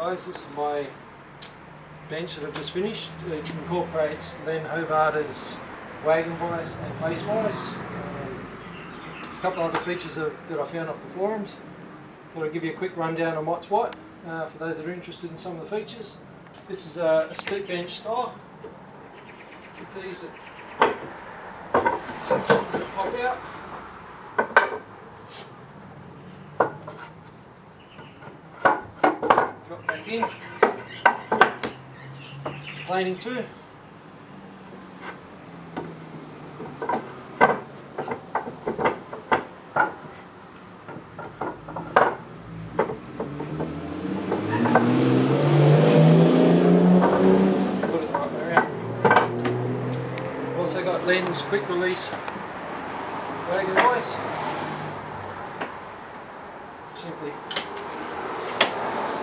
Guys, this is my bench that I've just finished. It incorporates then Hovarter's Wagon vise and face vise. A couple other features that I found off the forums. Thought I'd give you a quick rundown on what's what for those that are interested in some of the features. This is a split bench style. With these sections that pop out. Drop back in. Planing too. Put it the right way around. Also got lens quick release Wagon vise. Simply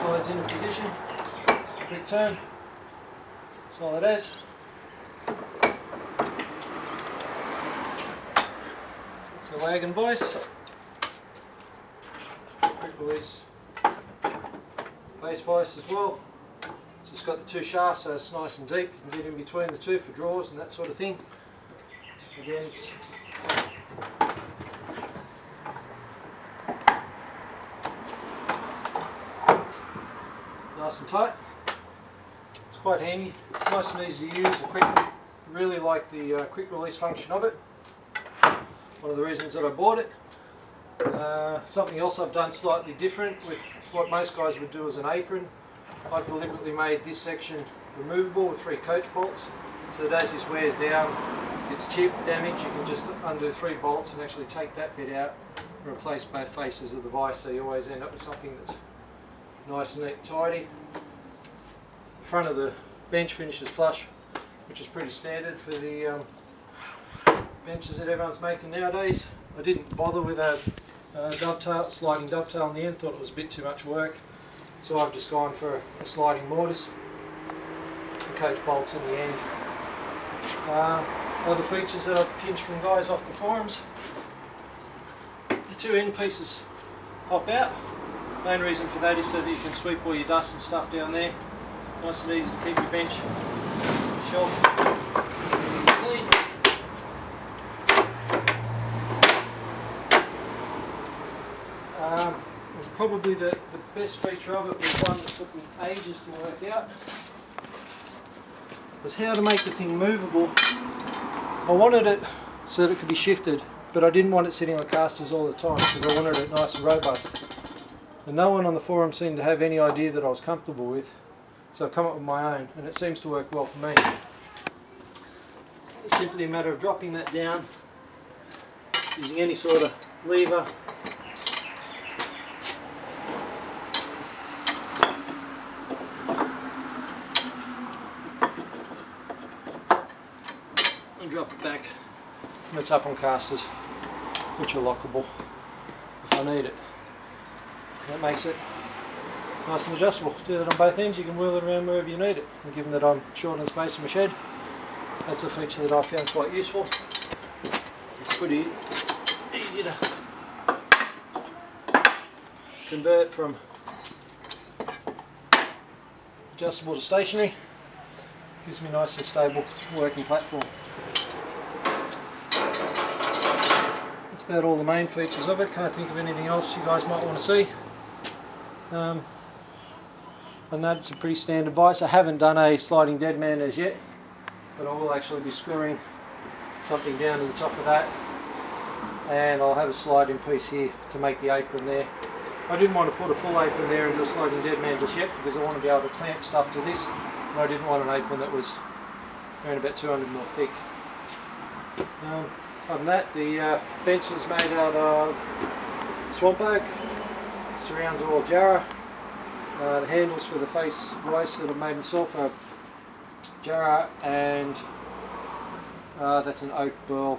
slides into position, quick turn, that's all it is. It's the Wagon vise, quick release face vise as well. So it's got the two shafts, so it's nice and deep. You can get in between the two for drawers and that sort of thing. Again, it's nice and tight. It's quite handy, nice and easy to use. I really like the quick release function of it. One of the reasons that I bought it. Something else I've done slightly different with what most guys would do as an apron. I've deliberately made this section removable with 3 coach bolts, so that as this wears down, it's chipped, damaged, you can just undo 3 bolts and actually take that bit out and replace both faces of the vise, so you always end up with something that's nice and neat and tidy. The front of the bench finishes flush, which is pretty standard for the benches that everyone's making nowadays. I didn't bother with a sliding dovetail in the end, thought it was a bit too much work, so I've just gone for a sliding mortise and coach bolts in the end. Other features that I've pinched from guys off the forums, the 2 end pieces pop out. Main reason for that is so that you can sweep all your dust and stuff down there. Nice and easy to keep your bench shelf clean. Probably the best feature of it was one that took me ages to work out, was how to make the thing movable. I wanted it so that it could be shifted, but I didn't want it sitting on casters all the time because I wanted it nice and robust. And no one on the forum seemed to have any idea that I was comfortable with, so I've come up with my own, and it seems to work well for me. It's simply a matter of dropping that down using any sort of lever. And drop it back, and it's up on casters, which are lockable if I need it. That makes it nice and adjustable. Do that on both ends, you can wheel it around wherever you need it. And given that I'm short on space in my shed, that's a feature that I found quite useful. It's pretty easy to convert from adjustable to stationary. Gives me a nice and stable working platform. That's about all the main features of it. Can't think of anything else you guys might want to see. And that's a pretty standard vise. I haven't done a sliding dead man as yet, but I will actually be screwing something down to the top of that, and I'll have a sliding piece here to make the apron there. I didn't want to put a full apron there and do a sliding dead man just yet because I want to be able to clamp stuff to this, and I didn't want an apron that was around about 200mm thick. Other than that, the bench is made out of swamp oak. Surrounds are all Jarrah. The handles for the face vise that I've made myself are Jarrah, and that's an oak burl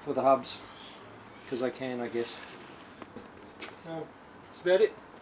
for the hubs, because I can, I guess. That's about it.